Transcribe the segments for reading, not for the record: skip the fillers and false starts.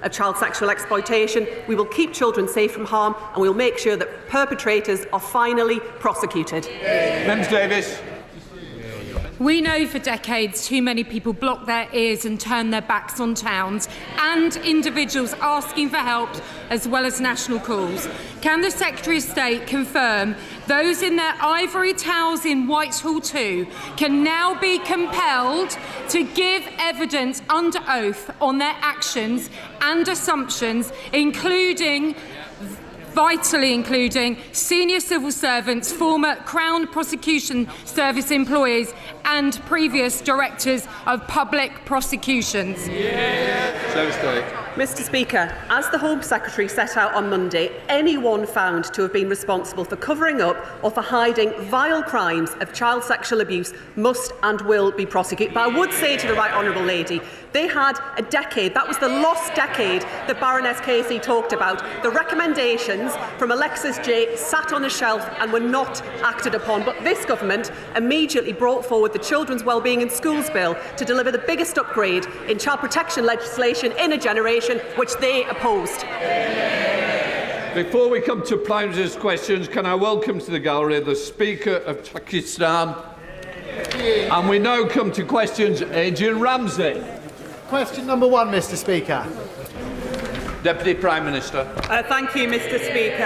of child sexual exploitation. We will keep children safe from harm, and we will make sure that perpetrators are finally prosecuted. Member Davis. We know for decades too many people block their ears and turn their backs on towns and individuals asking for help, as well as national calls. Can the Secretary of State confirm those in their ivory towers in Whitehall too can now be compelled to give evidence under oath on their actions and assumptions, vitally including senior civil servants, former Crown Prosecution Service employees and previous directors of public prosecutions? Mr Speaker, as the Home Secretary set out on Monday, anyone found to have been responsible for covering up or for hiding vile crimes of child sexual abuse must and will be prosecuted. But I would say to the Right Honourable Lady, they had a decade. That was the lost decade that Baroness Casey talked about. The recommendations from Alexis J sat on a shelf and were not acted upon. But this government immediately brought forward the Children's Wellbeing in Schools Bill to deliver the biggest upgrade in child protection legislation in a generation, which they opposed. Before we come to Prime Minister's questions, can I welcome to the gallery the Speaker of Pakistan? And we now come to questions. Adrian Ramsey. Question number 1, Mr Speaker. Deputy Prime Minister. Thank you, Mr Speaker.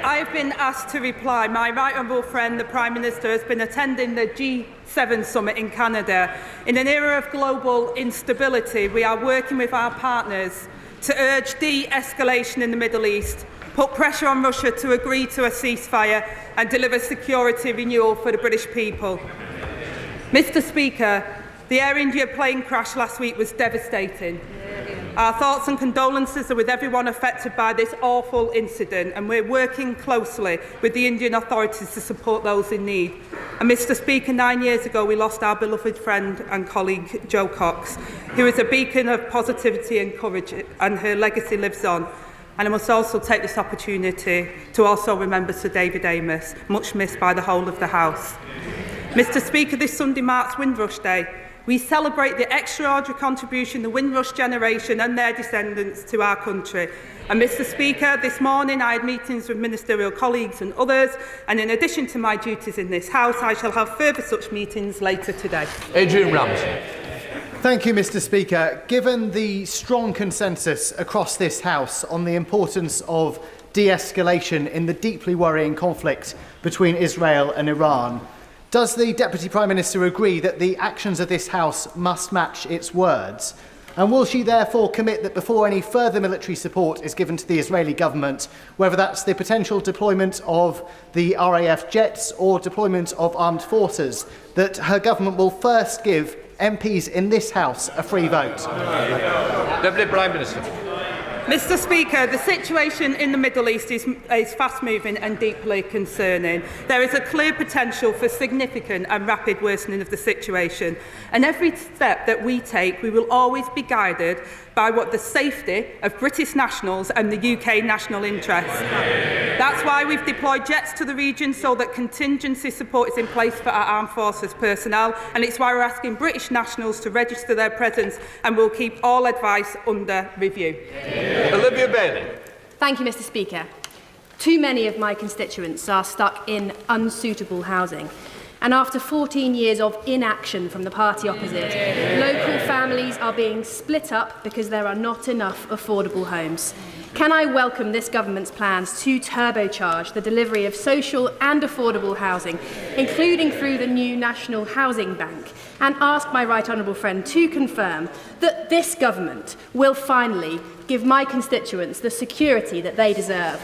I have been asked to reply. My right honourable friend, the Prime Minister, has been attending the G7 summit in Canada. In an era of global instability, we are working with our partners to urge de-escalation in the Middle East, put pressure on Russia to agree to a ceasefire and deliver security renewal for the British people. Mr Speaker, the Air India plane crash last week was devastating. Our thoughts and condolences are with everyone affected by this awful incident, and we're working closely with the Indian authorities to support those in need. And Mr Speaker, 9 years ago we lost our beloved friend and colleague Jo Cox, who is a beacon of positivity and courage, and her legacy lives on. And I must also take this opportunity to also remember Sir David Amos, much missed by the whole of the House. Mr Speaker, this Sunday marks Windrush Day. We celebrate the extraordinary contribution the Windrush generation and their descendants to our country. And Mr Speaker, this morning I had meetings with ministerial colleagues and others, and in addition to my duties in this House, I shall have further such meetings later today. Adrian Ramsey. Thank you, Mr Speaker. Given the strong consensus across this House on the importance of de-escalation in the deeply worrying conflict between Israel and Iran, does the Deputy Prime Minister agree that the actions of this House must match its words? And will she therefore commit that before any further military support is given to the Israeli government, whether that's the potential deployment of the RAF jets or deployment of armed forces, that her government will first give MPs in this House a free vote? Deputy Prime Minister. Mr Speaker, the situation in the Middle East is fast-moving and deeply concerning. There is a clear potential for significant and rapid worsening of the situation, and every step that we take, we will always be guided by what the safety of British nationals and the UK national interest. That's why we've deployed jets to the region so that contingency support is in place for our armed forces personnel, and it's why we're asking British nationals to register their presence, and we'll keep all advice under review. Olivia Bailey. Thank you, Mr Speaker. Too many of my constituents are stuck in unsuitable housing. And after 14 years of inaction from the party opposite, local families are being split up because there are not enough affordable homes. Can I welcome this government's plans to turbocharge the delivery of social and affordable housing, including through the new National Housing Bank, and ask my right honourable friend to confirm that this government will finally give my constituents the security that they deserve?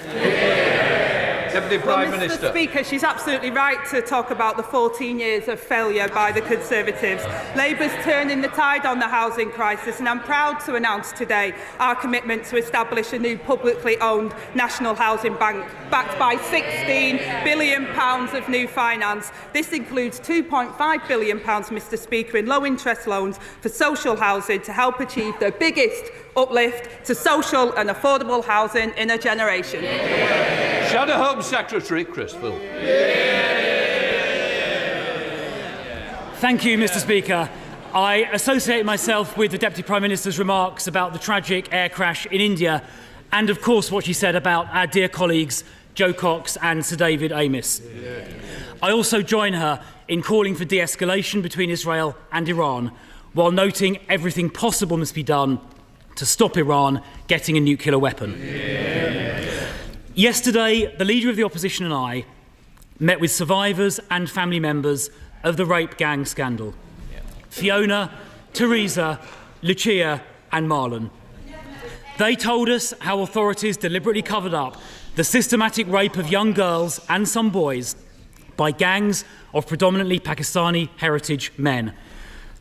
Deputy Prime Minister. Mr Speaker, she's absolutely right to talk about the 14 years of failure by the Conservatives. Labour's turning the tide on the housing crisis, and I'm proud to announce today our commitment to establish a new publicly owned National Housing Bank backed by £16 billion of new finance. This includes £2.5 billion, Mr Speaker, in low-interest loans for social housing to help achieve the biggest uplift to social and affordable housing in a generation. Shadow Home Secretary Chris Philp. Thank you, Mr Speaker. I associate myself with the Deputy Prime Minister's remarks about the tragic air crash in India and, of course, what she said about our dear colleagues Joe Cox and Sir David Amess. I also join her in calling for de-escalation between Israel and Iran, while noting everything possible must be done to stop Iran getting a nuclear weapon. Yesterday, the Leader of the Opposition and I met with survivors and family members of the rape gang scandal. Fiona, Teresa, Lucia and Marlon. They told us how authorities deliberately covered up the systematic rape of young girls and some boys by gangs of predominantly Pakistani heritage men.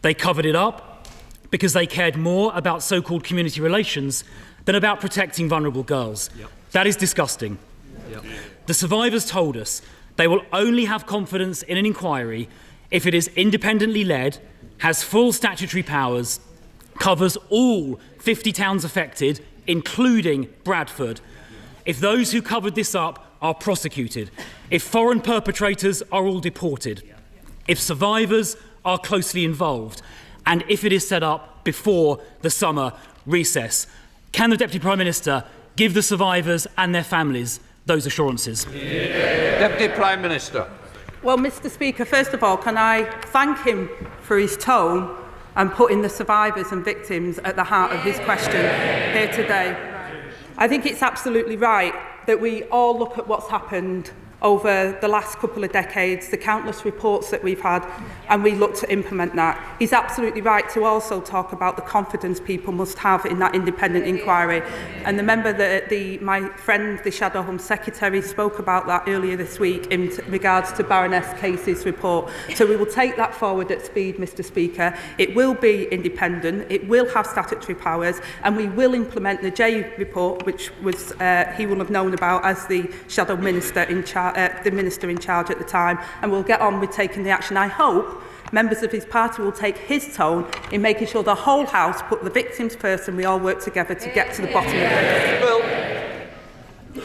They covered it up because they cared more about so-called community relations than about protecting vulnerable girls. That is disgusting. The survivors told us they will only have confidence in an inquiry if it is independently led, has full statutory powers, covers all 50 towns affected, including Bradford, if those who covered this up are prosecuted, if foreign perpetrators are all deported, if survivors are closely involved, and if it is set up before the summer recess. Can the Deputy Prime Minister give the survivors and their families those assurances? Deputy Prime Minister. Well, Mr. Speaker, first of all, can I thank him for his tone and putting the survivors and victims at the heart of his question here today. I think it's absolutely right that we all look at what's happened over the last couple of decades, the countless reports that we've had, and we look to implement that. He's absolutely right to also talk about the confidence people must have in that independent inquiry. And the member that my friend, the Shadow Home Secretary, spoke about that earlier this week in regards to Baroness Casey's report. So we will take that forward at speed, Mr. Speaker. It will be independent, it will have statutory powers, and we will implement the J report, which was he will have known about as the Shadow Minister in charge. The Minister in charge at the time, and we'll get on with taking the action. I hope members of his party will take his tone in making sure the whole House put the victims first and we all work together to get to the bottom of it.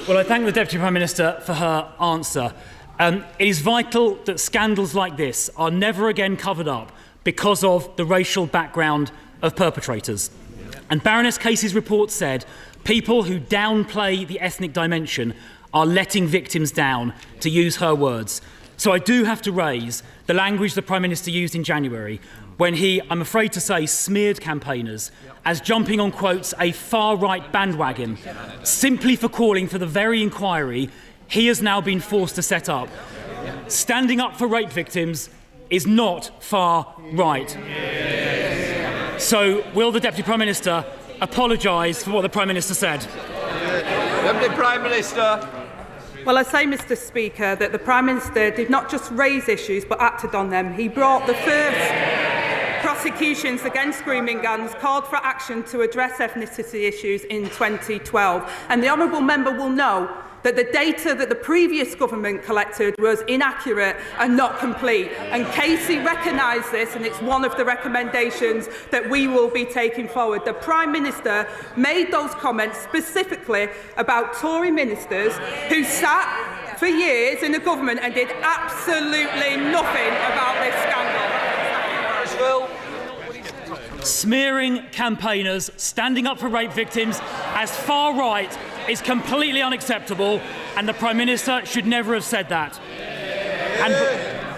Well, I thank the Deputy Prime Minister for her answer. It is vital that scandals like this are never again covered up because of the racial background of perpetrators. And Baroness Casey's report said people who downplay the ethnic dimension are letting victims down, to use her words. So I do have to raise the language the Prime Minister used in January when he, I'm afraid to say, smeared campaigners as jumping on, quotes, a far-right bandwagon simply for calling for the very inquiry he has now been forced to set up. Standing up for rape victims is not far-right. So will the Deputy Prime Minister apologise for what the Prime Minister said? Deputy Prime Minister. Well, I say, Mr. Speaker, that the Prime Minister did not just raise issues but acted on them. He brought the first prosecutions against grooming gangs, called for action to address ethnicity issues in 2012. And the honourable member will know that the data that the previous government collected was inaccurate and not complete. And Casey recognised this, and it's one of the recommendations that we will be taking forward. The Prime Minister made those comments specifically about Tory ministers who sat for years in the government and did absolutely nothing about this scandal. Smearing campaigners standing up for rape victims as far right is completely unacceptable, and the Prime Minister should never have said that.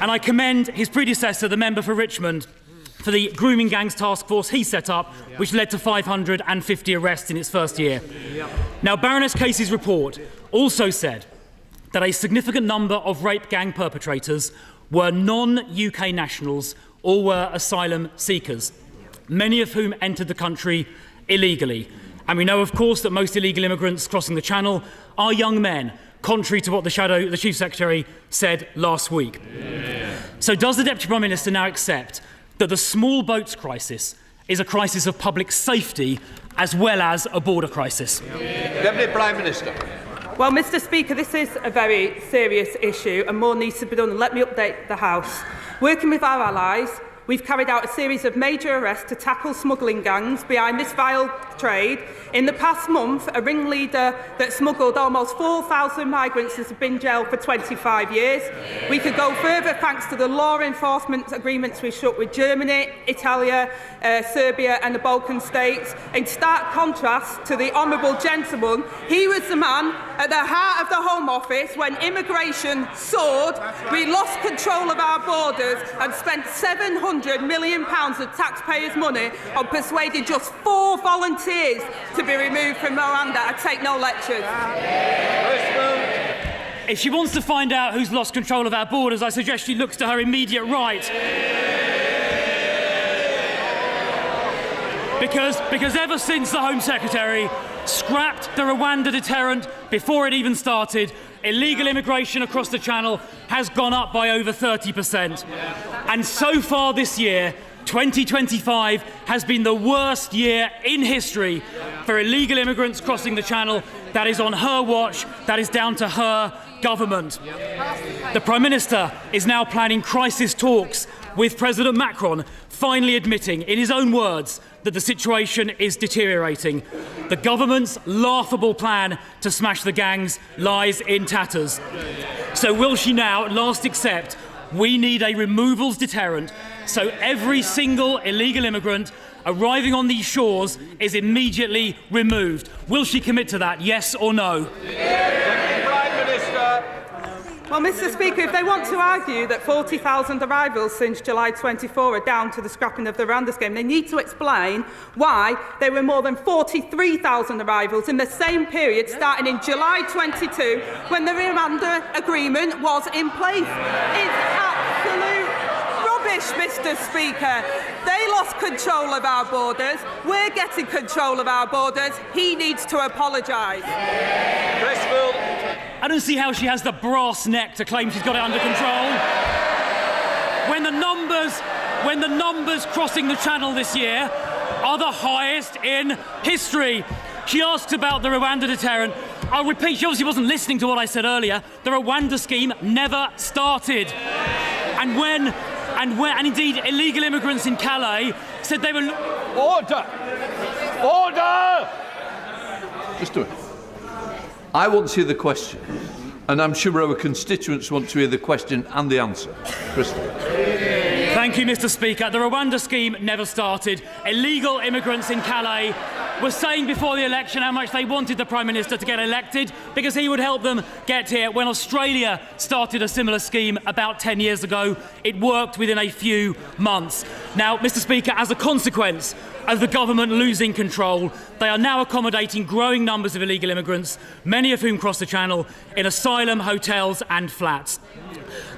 And I commend his predecessor, the member for Richmond, for the grooming gangs task force he set up, which led to 550 arrests in its first year. Now, Baroness Casey's report also said that a significant number of rape gang perpetrators were non-UK nationals or were asylum seekers, many of whom entered the country illegally. And we know, of course, that most illegal immigrants crossing the Channel are young men, contrary to what the Chief Secretary said last week. So does the Deputy Prime Minister now accept that the small boats crisis is a crisis of public safety as well as a border crisis? Deputy Prime Minister. Well, Mr. Speaker, this is a very serious issue and more needs to be done. And let me update the House. Working with our allies, we've carried out a series of major arrests to tackle smuggling gangs behind this vile trade. In the past month, a ringleader that smuggled almost 4,000 migrants has been jailed for 25 years. We could go further thanks to the law enforcement agreements we struck with Germany, Italy, Serbia and the Balkan states. In stark contrast to the honourable gentleman, he was the man at the heart of the Home Office when immigration soared. We lost control of our borders and spent £700 million of taxpayers' money on persuading just 4 volunteers to be removed from Rwanda. I take no lectures. If she wants to find out who's lost control of our borders, I suggest she looks to her immediate right. Because ever since the Home Secretary scrapped the Rwanda deterrent before it even started, illegal immigration across the Channel has gone up by over 30%. And so far this year, 2025 has been the worst year in history for illegal immigrants crossing the Channel. That is on her watch. That is down to her government. The Prime Minister is now planning crisis talks with President Macron, finally admitting, in his own words, that the situation is deteriorating. The government's laughable plan to smash the gangs lies in tatters. So will she now at last accept we need a removals deterrent so every single illegal immigrant arriving on these shores is immediately removed? Will she commit to that, yes or no? Prime Minister. Well, Mr Speaker, if they want to argue that 40,000 arrivals since July 24 are down to the scrapping of the Rwanda scheme, they need to explain why there were more than 43,000 arrivals in the same period starting in July 22 when the Rwanda agreement was in place. It's absolute rubbish, Mr Speaker. They lost control of our borders. We're getting control of our borders. He needs to apologise. Chris Philp. I don't see how she has the brass neck to claim she's got it under control. When the numbers crossing the Channel this year are the highest in history. She asked about the Rwanda deterrent. I'll repeat, she obviously wasn't listening to what I said earlier. The Rwanda scheme never started. And indeed illegal immigrants in Calais said they were... Order! Order! Just do it. I want to hear the question, and I'm sure our constituents want to hear the question and the answer. Crystal. Thank you, Mr Speaker. The Rwanda scheme never started. Illegal immigrants in Calais were saying before the election how much they wanted the Prime Minister to get elected because he would help them get here. When Australia started a similar scheme about 10 years ago, it worked within a few months. Now, Mr Speaker, as a consequence of the government losing control, they are now accommodating growing numbers of illegal immigrants, many of whom cross the Channel, in asylum, hotels and flats.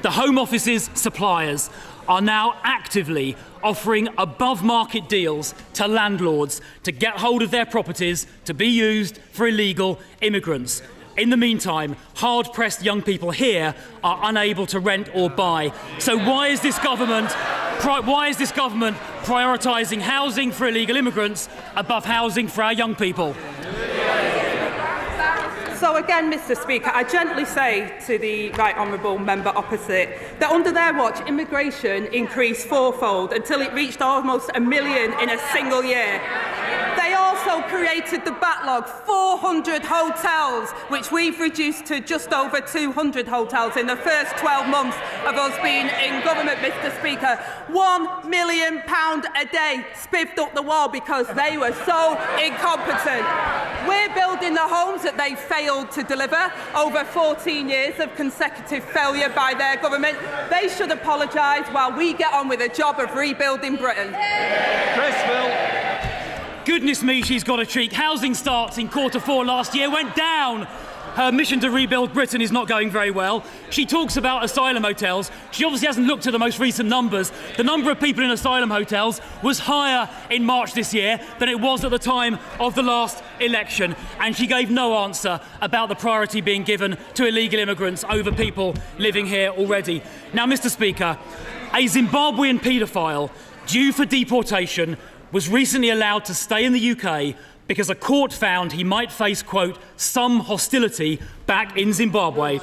The Home Office's suppliers are now actively offering above-market deals to landlords to get hold of their properties to be used for illegal immigrants. In the meantime, hard-pressed young people here are unable to rent or buy. So why is this government prioritising housing for illegal immigrants above housing for our young people? So again, Mr Speaker, I gently say to the right honourable member opposite that under their watch, immigration increased fourfold until it reached almost 1 million in a single year. They also created the backlog, 400 hotels, which we've reduced to just over 200 hotels in the first 12 months of us being in government, Mr Speaker. £1 million a day spiffed up the wall because they were so incompetent. We're building the homes that they failed to deliver over 14 years of consecutive failure by their government. They should apologise while we get on with the job of rebuilding Britain. Chris Philp. Goodness me, she's got a cheek. Housing starts in Q4 last year went down. Her mission to rebuild Britain is not going very well. She talks about asylum hotels. She obviously hasn't looked at the most recent numbers. The number of people in asylum hotels was higher in March this year than it was at the time of the last election. And she gave no answer about the priority being given to illegal immigrants over people living here already. Now, Mr Speaker, a Zimbabwean paedophile due for deportation was recently allowed to stay in the UK because a court found he might face, quote, some hostility back in Zimbabwe,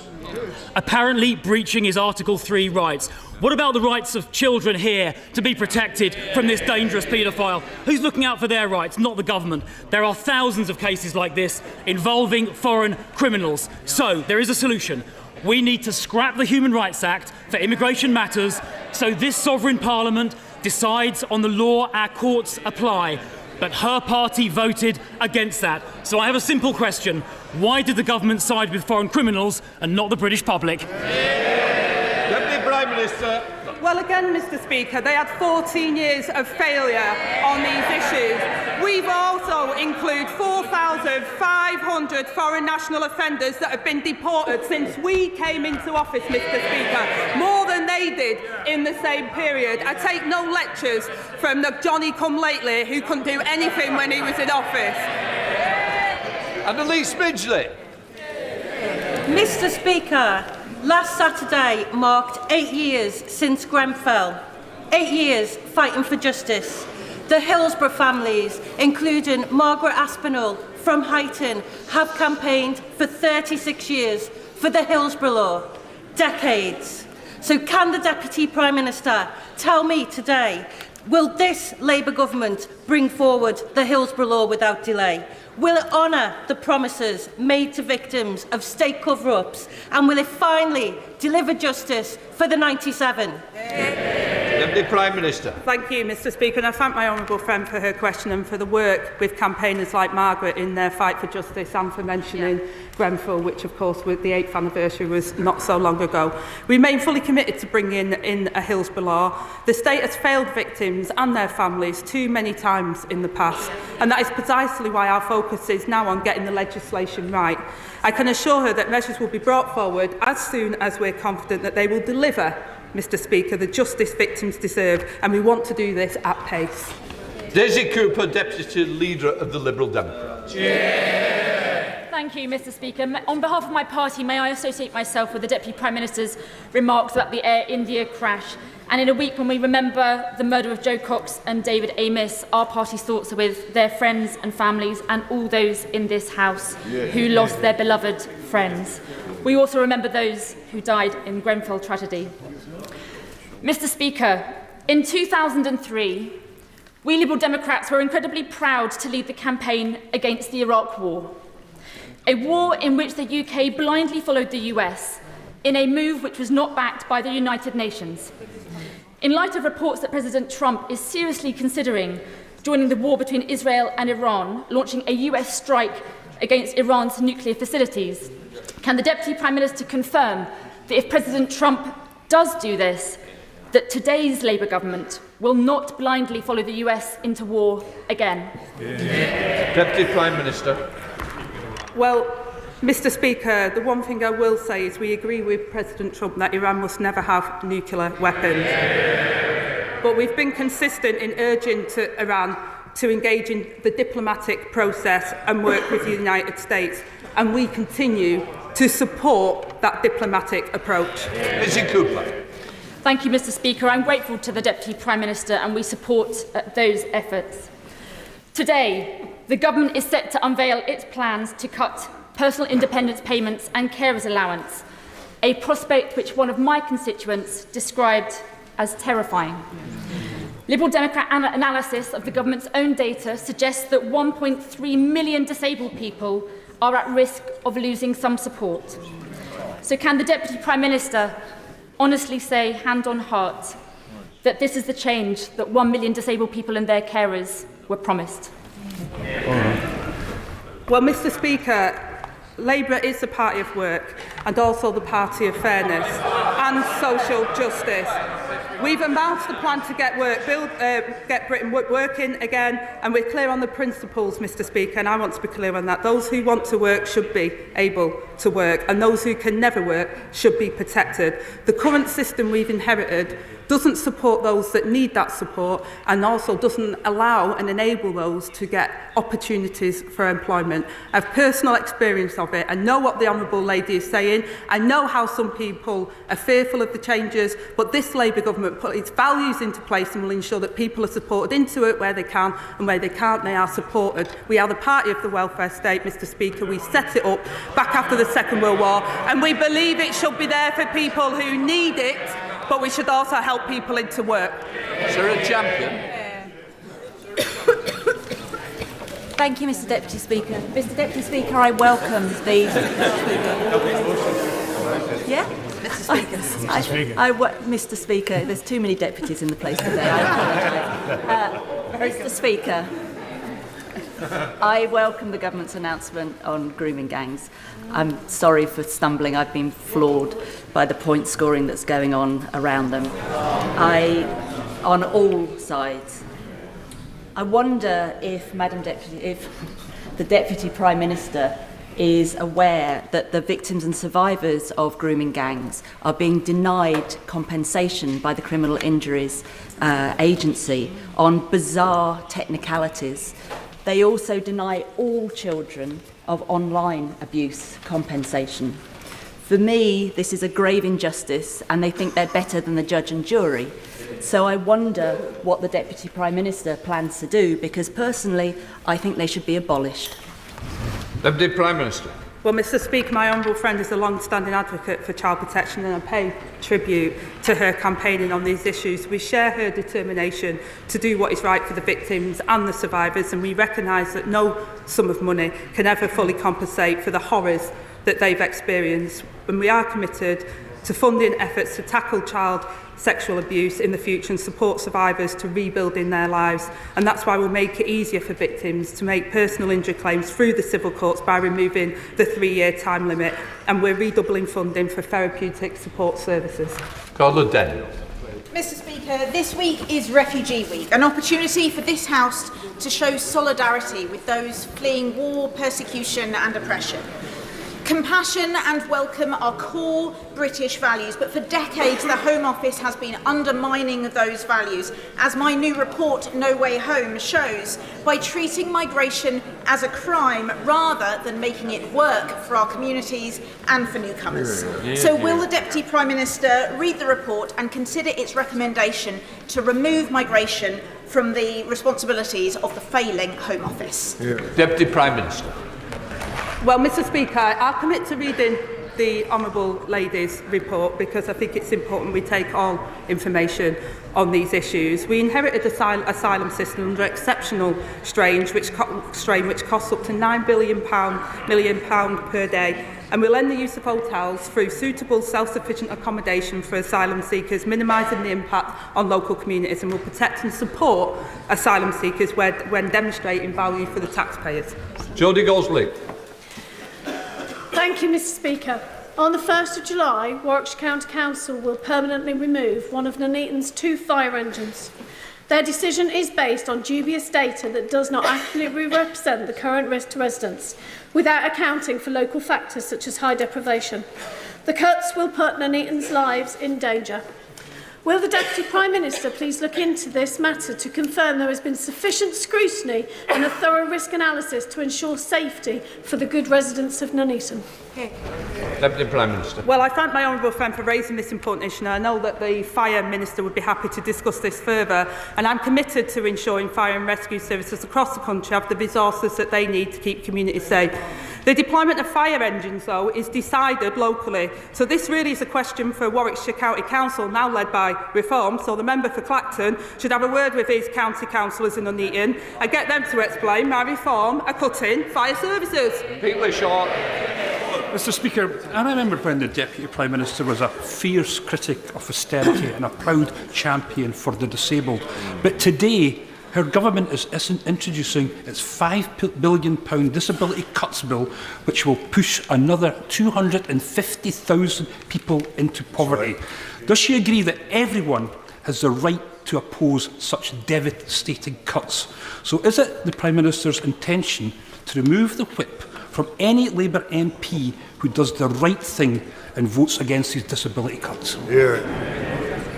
apparently breaching his Article 3 rights. What about the rights of children here to be protected from this dangerous paedophile? Who's looking out for their rights? Not the government. There are thousands of cases like this involving foreign criminals. So there is a solution. We need to scrap the Human Rights Act for immigration matters so this sovereign parliament decides on the law our courts apply. But her party voted against that. So I have a simple question. Why did the government side with foreign criminals and not the British public? Deputy Prime Minister. Well, again, Mr. Speaker, they had 14 years of failure on these issues. We've also included 4,500 foreign national offenders that have been deported since we came into office, Mr. Speaker, more than they did in the same period. I take no lectures from the Johnny-come-lately who couldn't do anything when he was in office. And Elise Midgley. Mr. Speaker, last Saturday marked 8 years since Grenfell. 8 years fighting for justice. The Hillsborough families, including Margaret Aspinall from Huyton, have campaigned for 36 years for the Hillsborough law. Decades. So can the Deputy Prime Minister tell me today, will this Labour government bring forward the Hillsborough law without delay? Will it honour the promises made to victims of state cover-ups? And will it finally deliver justice for the 97? Deputy Prime Minister. Thank you, Mr. Speaker, and I thank my honourable friend for her question and for the work with campaigners like Margaret in their fight for justice and for mentioning Grenfell, which of course with the 8th anniversary was not so long ago. We remain fully committed to bringing in a Hillsborough law. The state has failed victims and their families too many times in the past, and that is precisely why our focus is now on getting the legislation right. I can assure her that measures will be brought forward as soon as we're confident that they will deliver, Mr. Speaker, the justice victims deserve, and we want to do this at pace. Daisy Cooper, Deputy Leader of the Liberal Democrats. Thank you, Mr. Speaker. On behalf of my party, may I associate myself with the Deputy Prime Minister's remarks about the Air India crash. And in a week when we remember the murder of Joe Cox and David Amos, our party's thoughts are with their friends and families and all those in this House who lost their beloved friends. We also remember those who died in Grenfell tragedy. Mr. Speaker, in 2003, we Liberal Democrats were incredibly proud to lead the campaign against the Iraq War. A war in which the UK blindly followed the US in a move which was not backed by the United Nations. In light of reports that President Trump is seriously considering joining the war between Israel and Iran, launching a US strike against Iran's nuclear facilities, can the Deputy Prime Minister confirm that if President Trump does do this, that today's Labour government will not blindly follow the US into war again? Deputy Prime Minister. Well, Mr. Speaker, the one thing I will say is we agree with President Trump that Iran must never have nuclear weapons. But we've been consistent in urging Iran to engage in the diplomatic process and work with the United States, and we continue to support that diplomatic approach. Daisy Cooper. Thank you, Mr. Speaker. I'm grateful to the Deputy Prime Minister, and we support those efforts. Today, the government is set to unveil its plans to cut personal independence payments and carers allowance, a prospect which one of my constituents described as terrifying. Liberal Democrat analysis of the government's own data suggests that 1.3 million disabled people are at risk of losing some support. So can the Deputy Prime Minister honestly say, hand on heart, that this is the change that 1 million disabled people and their carers were promised? Well, Mr. Speaker, Labour is the party of work and also the party of fairness and social justice. We've announced a plan to get Britain working again, and we're clear on the principles, Mr. Speaker, and I want to be clear on that. Those who want to work should be able to work, and those who can never work should be protected. The current system we've inherited doesn't support those that need that support, and also doesn't allow and enable those to get opportunities for employment. I have personal experience of it. I know what the Honourable Lady is saying. I know how some people are fearful of the changes, but this Labour government put its values into place and will ensure that people are supported into it where they can, and where they can't, they are supported. We are the party of the welfare state, Mr. Speaker. We set it up back after the Second World War, and we believe it should be there for people who need it but we should also help people into work. Is there a champion? Thank you, Mr Deputy Speaker. Mr Deputy Speaker, I welcome the... Yeah? Mr Speaker. Mr Speaker, there's too many deputies in the place today. I apologise. Mr Speaker, I welcome the government's announcement on grooming gangs. I'm sorry for stumbling. I've been floored by the point scoring that's going on around them. On all sides. I wonder if, if the Deputy Prime Minister is aware that the victims and survivors of grooming gangs are being denied compensation by the Criminal Injuries Agency on bizarre technicalities. They also deny all children of online abuse compensation. For me, this is a grave injustice, and they think they're better than the judge and jury. So I wonder what the Deputy Prime Minister plans to do, because personally, I think they should be abolished. Deputy Prime Minister. Well, Mr Speaker, my honourable friend is a long-standing advocate for child protection, and I pay tribute to her campaigning on these issues. We share her determination to do what is right for the victims and the survivors, and we recognise that no sum of money can ever fully compensate for the horrors that they've experienced. And we are committed to funding efforts to tackle child sexual abuse in the future and support survivors to rebuilding their lives. And that's why we'll make it easier for victims to make personal injury claims through the civil courts by removing the 3-year time limit. And we're redoubling funding for therapeutic support services. Carla Daniel. Mr Speaker, this week is Refugee Week, an opportunity for this House to show solidarity with those fleeing war, persecution and oppression. Compassion and welcome are core British values, but for decades the Home Office has been undermining those values, as my new report, No Way Home, shows, by treating migration as a crime rather than making it work for our communities and for newcomers. So will the Deputy Prime Minister read the report and consider its recommendation to remove migration from the responsibilities of the failing Home Office? Deputy Prime Minister. Well, Mr Speaker, I'll commit to reading the Honourable Lady's report because I think it's important we take all information on these issues. We inherited the asylum system under exceptional strain, which costs up to £9 million per day, and will end the use of hotels through suitable self-sufficient accommodation for asylum seekers, minimising the impact on local communities, and will protect and support asylum seekers when demonstrating value for the taxpayers. Jodie Gosling. Thank you, Mr Speaker. On the 1st of July, Warwickshire County Council will permanently remove one of Nuneaton's 2 fire engines. Their decision is based on dubious data that does not accurately represent the current risk to residents, without accounting for local factors such as high deprivation. The cuts will put Nuneaton's lives in danger. Will the Deputy Prime Minister please look into this matter to confirm there has been sufficient scrutiny and a thorough risk analysis to ensure safety for the good residents of Nuneaton? Deputy Prime Minister. Well, I thank my honourable friend for raising this important issue. I know that the Fire Minister would be happy to discuss this further, and I'm committed to ensuring fire and rescue services across the country have the resources that they need to keep communities safe. The deployment of fire engines, though, is decided locally. So this really is a question for Warwickshire County Council, now led by Reform. So the member for Clacton should have a word with his county councillors in Nuneaton and get them to explain why Reform are cutting fire services. Peter Shaw. Mr Speaker, I remember when the Deputy Prime Minister was a fierce critic of austerity and a proud champion for the disabled. But today, her government is introducing its £5 billion disability cuts bill, which will push another 250,000 people into poverty. Does she agree that everyone has the right to oppose such devastating cuts? So is it the Prime Minister's intention to remove the whip from any Labour MP who does the right thing and votes against these disability cuts?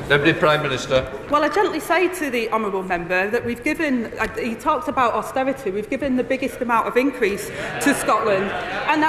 Deputy Prime Minister. Well, I gently say to the honourable member that we've given, he talked about austerity, we've given the biggest amount of increase to Scotland. And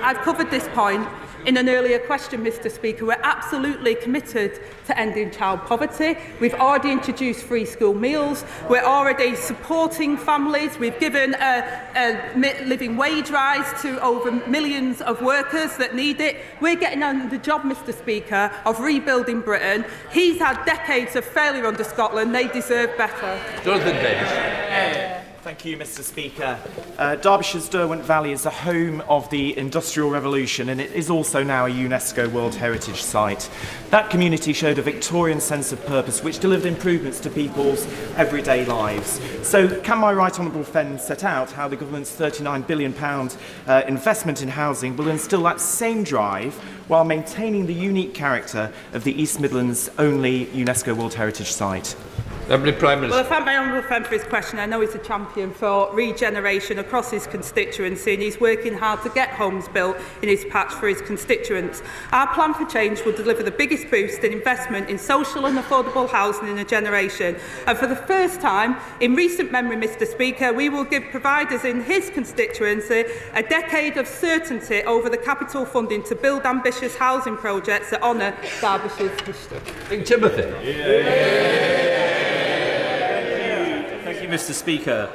I've covered this point in an earlier question, Mr. Speaker. We're absolutely committed to ending child poverty. We've already introduced free school meals. We're already supporting families. We've given a living wage rise to over millions of workers that need it. We're getting on the job, Mr. Speaker, of rebuilding Britain. He's had decades of failure under Scotland. They deserve better. Jonathan Davis. Thank you, Mr. Speaker. Derbyshire's Derwent Valley is the home of the Industrial Revolution, and it is also now a UNESCO World Heritage Site. That community showed a Victorian sense of purpose which delivered improvements to people's everyday lives. So can my right honourable friend set out how the government's £39 billion investment in housing will instil that same drive while maintaining the unique character of the East Midlands' only UNESCO World Heritage Site? Deputy Prime Minister. Well, I thank my honourable friend for his question. I know he's a champion for regeneration across his constituency, and he's working hard to get homes built in his patch for his constituents. Our plan for change will deliver the biggest boost in investment in social and affordable housing in a generation. And for the first time in recent memory, Mr. Speaker, we will give providers in his constituency a decade of certainty over the capital funding to build ambitious housing projects that honour Derbyshire's history. King Timothy. Thank you, Mr. Speaker.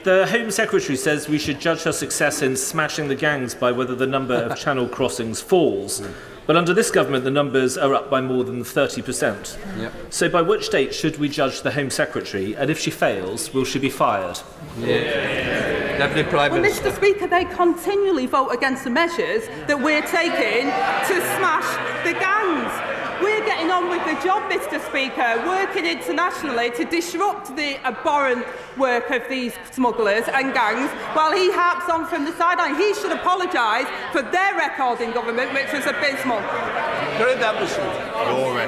The Home Secretary says we should judge her success in smashing the gangs by whether the number of channel crossings falls. But under this government, the numbers are up by more than 30%. Yep. So by which date should we judge the Home Secretary? And if she fails, will she be fired? Deputy Prime Minister. Mr. Speaker, they continually vote against the measures that we're taking to smash the gangs. We're getting on with the job, Mr. Speaker, working internationally to disrupt the abhorrent work of these smugglers and gangs, while he harps on from the sideline. He should apologise for their record in government, which was abysmal.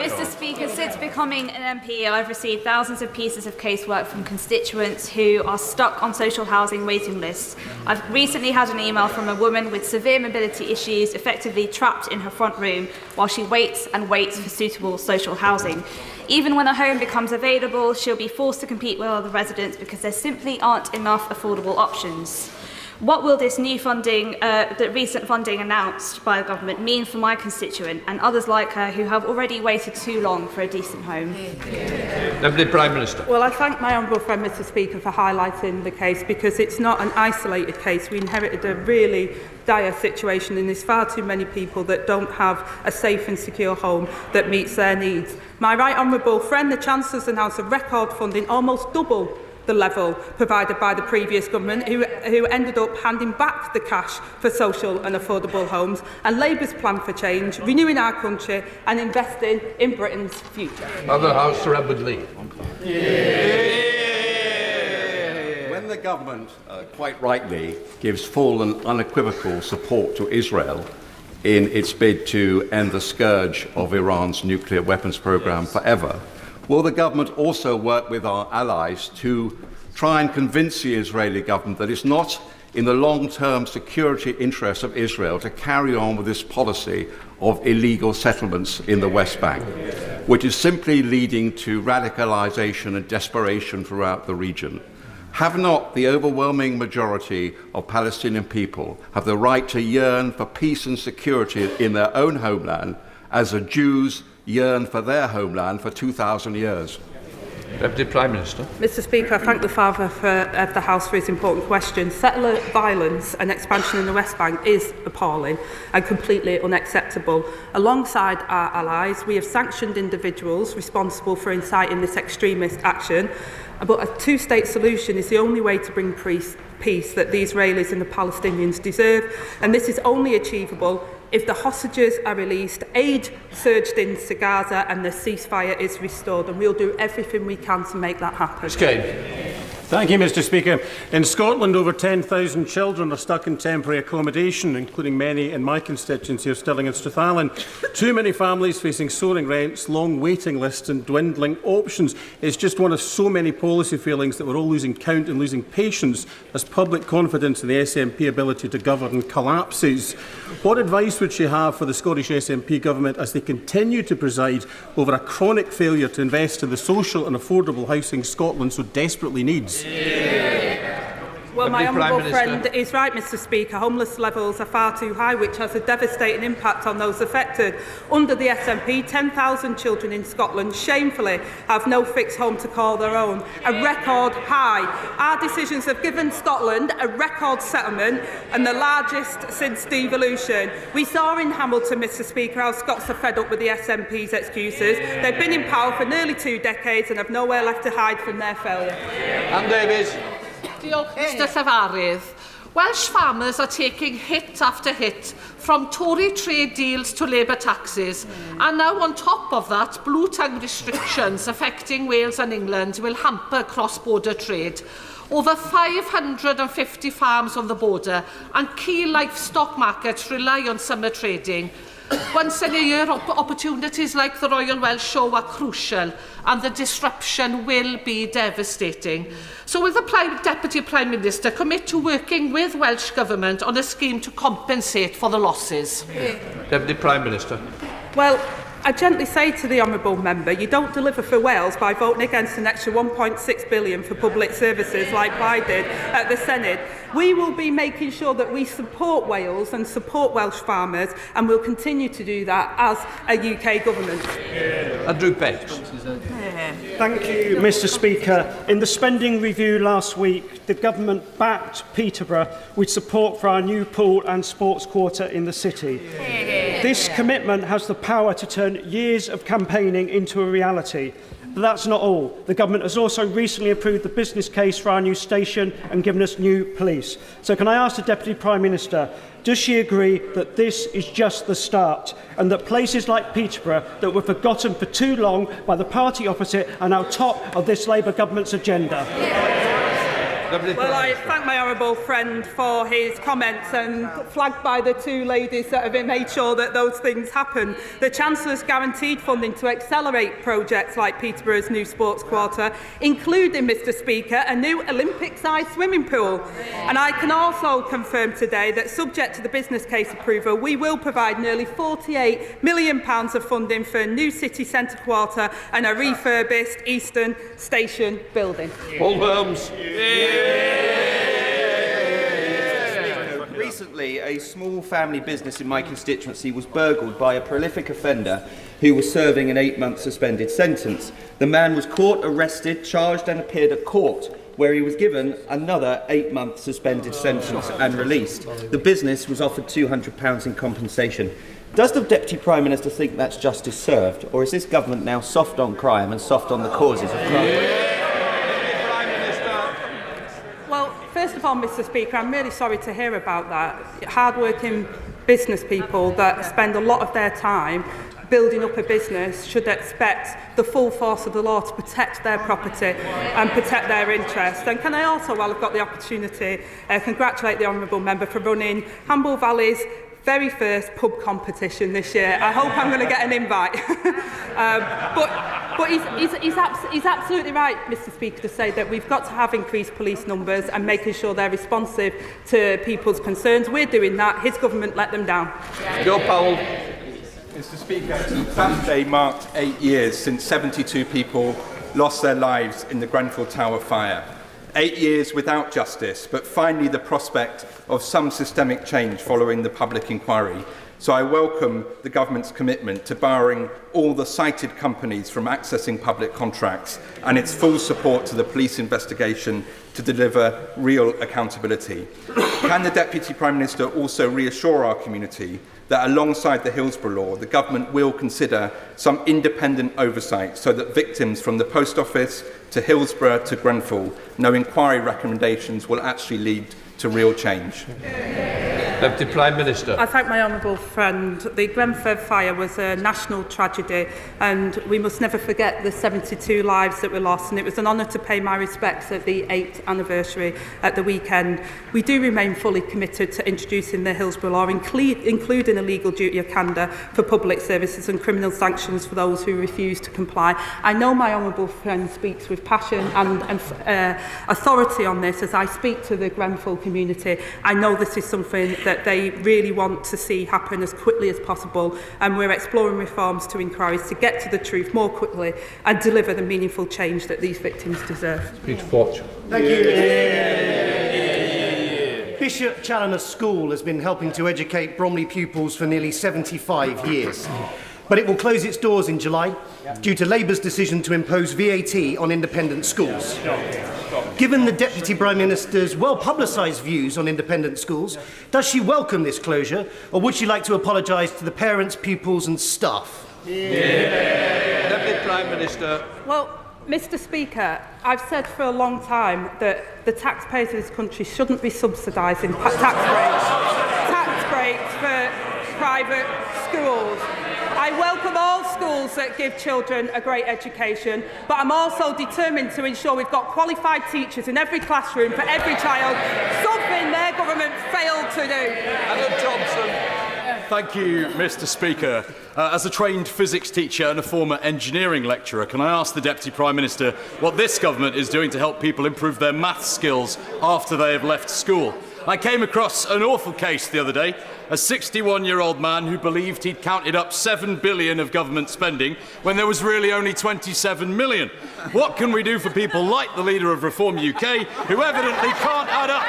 Mr. Speaker, since becoming an MP, I've received thousands of pieces of casework from constituents who are stuck on social housing waiting lists. I've recently had an email from a woman with severe mobility issues, effectively trapped in her front room while she waits and waits for suitable social housing. Even when a home becomes available, she'll be forced to compete with other residents because there simply aren't enough affordable options. What will this new funding, the recent funding announced by the government, mean for my constituent and others like her who have already waited too long for a decent home? Deputy Prime Minister. Well, I thank my honourable friend, Mr. Speaker, for highlighting the case, because it's not an isolated case. We inherited a really dire situation, and there's far too many people that don't have a safe and secure home that meets their needs. My right honourable friend, the Chancellor's announced a record funding, almost double the level provided by the previous government, who ended up handing back the cash for social and affordable homes, and Labour's plan for change, renewing our country and investing in Britain's future. Other House, Sir Edward Lee. When the government, quite rightly, gives full and unequivocal support to Israel in its bid to end the scourge of Iran's nuclear weapons programme forever, will the government also work with our allies to try and convince the Israeli government that it's not in the long-term security interests of Israel to carry on with this policy of illegal settlements in the West Bank, which is simply leading to radicalisation and desperation throughout the region? Have not the overwhelming majority of Palestinian people have the right to yearn for peace and security in their own homeland, as the Jews yearn for their homeland for 2,000 years? Deputy Prime Minister. Mr. Speaker, I thank the father of the House for his important question. Settler violence and expansion in the West Bank is appalling and completely unacceptable. Alongside our allies, we have sanctioned individuals responsible for inciting this extremist action, but a two-state solution is the only way to bring peace that the Israelis and the Palestinians deserve, and this is only achievable if the hostages are released, aid surged into Gaza, and the ceasefire is restored, and we'll do everything we can to make that happen. Thank you, Mr. Speaker. In Scotland, over 10,000 children are stuck in temporary accommodation, including many in my constituency of Stirling and Strathallan. Too many families facing soaring rents, long waiting lists and dwindling options. It's just one of so many policy failings that we're all losing count and losing patience as public confidence in the SNP ability to govern collapses. What advice would she have for the Scottish SNP government as they continue to preside over a chronic failure to invest in the social and affordable housing Scotland so desperately needs? Well, Well, my honourable friend is right, Mr Speaker. Homeless levels are far too high, which has a devastating impact on those affected. Under the SNP, 10,000 children in Scotland shamefully have no fixed home to call their own, a record high. Our decisions have given Scotland a record settlement and the largest since devolution. We saw in Hamilton, Mr Speaker, how Scots are fed up with the SNP's excuses. They've been in power for nearly 2 decades and have nowhere left to hide from their failure. Ann Davies. Diolch, Mr Llefarydd. Welsh farmers are taking hit after hit, from Tory trade deals to Labour taxes. And now on top of that, blue tongue restrictions affecting Wales and England will hamper cross-border trade. Over 550 farms on the border and key livestock markets rely on summer trading. Once in a year, opportunities like the Royal Welsh Show are crucial and the disruption will be devastating. So will the Deputy Prime Minister commit to working with Welsh Government on a scheme to compensate for the losses? Deputy Prime Minister. Well, I gently say to the honourable member, you don't deliver for Wales by voting against an extra £1.6 billion for public services like I did at the Senate. We will be making sure that we support Wales and support Welsh farmers, and we'll continue to do that as a UK government. Andrew Pett. Thank you, Mr Speaker. In the spending review last week, the government backed Peterborough with support for our new pool and sports quarter in the city. This commitment has the power to turn years of campaigning into a reality. But that's not all. The government has also recently approved the business case for our new station and given us new police. So can I ask the Deputy Prime Minister, does she agree that this is just the start and that places like Peterborough that were forgotten for too long by the party opposite are now top of this Labour government's agenda? Well, I thank my honourable friend for his comments and flagged by the 2 ladies that have made sure that those things happen. The Chancellor's guaranteed funding to accelerate projects like Peterborough's new sports quarter, including, Mr Speaker, a new Olympic-sized swimming pool. And I can also confirm today that, subject to the business case approval, we will provide nearly £48 million of funding for a new city centre quarter and a refurbished Eastern Station building. Paul Holmes. Recently, a small family business in my constituency was burgled by a prolific offender who was serving an 8-month suspended sentence. The man was caught, arrested, charged and appeared at court, where he was given another 8-month suspended sentence and released. The business was offered £200 in compensation. Does the Deputy Prime Minister think that's justice served, or is this government now soft on crime and soft on the causes of crime? First of all, Mr Speaker, I'm really sorry to hear about that. Hard-working business people that spend a lot of their time building up a business should expect the full force of the law to protect their property and protect their interests. And can I also, while I've got the opportunity, congratulate the honourable member for running Hamble Valley's very first pub competition this year. I hope I'm going to get an invite. But he's absolutely right, Mr Speaker, to say that we've got to have increased police numbers and making sure they're responsive to people's concerns. We're doing that. His government let them down. Joe Powell. Mr Speaker, Saturday marked 8 years since 72 people lost their lives in the Grenfell Tower fire. 8 years without justice, but finally the prospect of some systemic change following the public inquiry. So I welcome the government's commitment to barring all the cited companies from accessing public contracts and its full support to the police investigation to deliver real accountability. Can the Deputy Prime Minister also reassure our community that alongside the Hillsborough law, the government will consider some independent oversight so that victims from the post office to Hillsborough to Grenfell know inquiry recommendations will actually lead to real change? Deputy Prime Minister. I thank my honourable friend. The Grenfell fire was a national tragedy and we must never forget the 72 lives that were lost, and it was an honour to pay my respects at the 8th anniversary at the weekend. We do remain fully committed to introducing the Hillsborough law, including a legal duty of candour for public services and criminal sanctions for those who refuse to comply. I know my honourable friend speaks with passion and authority on this as I speak to the Grenfell community. I know this is something that they really want to see happen as quickly as possible, and we're exploring reforms to inquiries to get to the truth more quickly and deliver the meaningful change that these victims deserve. Peter Fortune. Thank you. Bishop Challoner School has been helping to educate Bromley pupils for nearly 75 years. But it will close its doors in July due to Labour's decision to impose VAT on independent schools. Given the Deputy Prime Minister's well-publicised views on independent schools, does she welcome this closure, or would she like to apologise to the parents, pupils and staff? Deputy Prime Minister. Well, Mr. Speaker, I've said for a long time that the taxpayers of this country shouldn't be subsidising tax breaks for private schools. I welcome all schools that give children a great education, but I'm also determined to ensure we've got qualified teachers in every classroom for every child, something their government failed to do. Alan Thompson. Thank you, Mr. Speaker. As a trained physics teacher and a former engineering lecturer, can I ask the Deputy Prime Minister what this government is doing to help people improve their maths skills after they have left school? I came across an awful case the other day. A 61-year-old man who believed he'd counted up 7 billion of government spending when there was really only 27 million. What can we do for people like the leader of Reform UK, who evidently can't add up?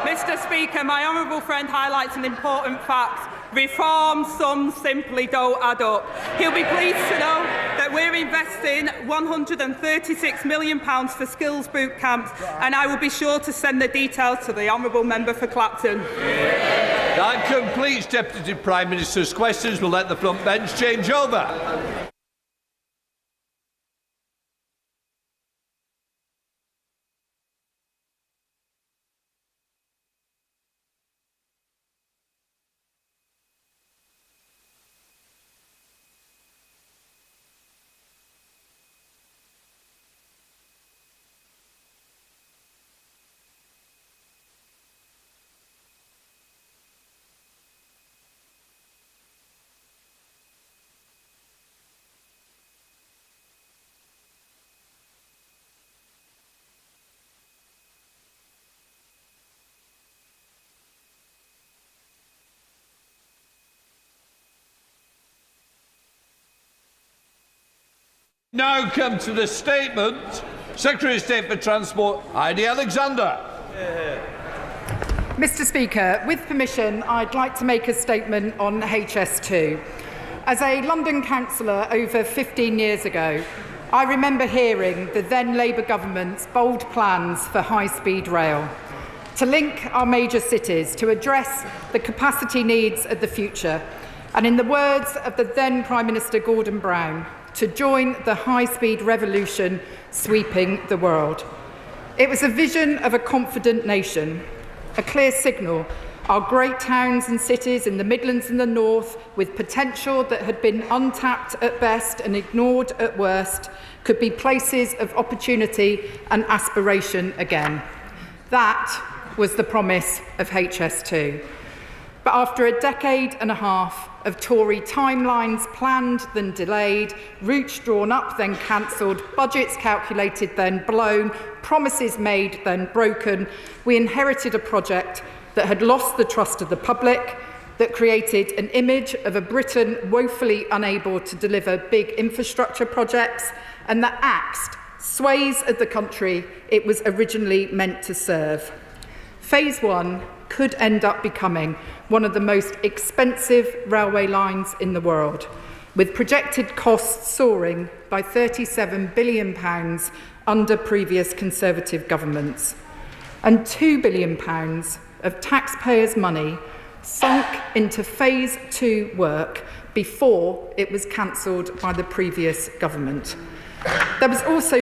Mr. Speaker, my honourable friend highlights an important fact. Reform sums simply don't add up. He'll be pleased to know that we're investing £136 million for skills boot camps, and I will be sure to send the details to the honourable member for Clapton. That completes Deputy Prime Minister's questions. We'll let the front bench change over. Now come to the statement. Secretary of State for Transport, Heidi Alexander. Mr. Speaker, with permission, I'd like to make a statement on HS2. As a London councillor over 15 years ago, I remember hearing the then Labour government's bold plans for high-speed rail to link our major cities to address the capacity needs of the future, and in the words of the then Prime Minister Gordon Brown, to join the high-speed revolution sweeping the world. It was a vision of a confident nation, a clear signal our great towns and cities in the Midlands and the North, with potential that had been untapped at best and ignored at worst, could be places of opportunity and aspiration again. That was the promise of HS2. But after a decade and a half of Tory timelines planned then delayed, routes drawn up then cancelled, budgets calculated then blown, promises made then broken, we inherited a project that had lost the trust of the public, that created an image of a Britain woefully unable to deliver big infrastructure projects, and that axed swathes of the country it was originally meant to serve. Phase 1 could end up becoming one of the most expensive railway lines in the world, with projected costs soaring by £37 billion under previous Conservative governments, and £2 billion of taxpayers' money sunk into Phase 2 work before it was cancelled by the previous government. There was also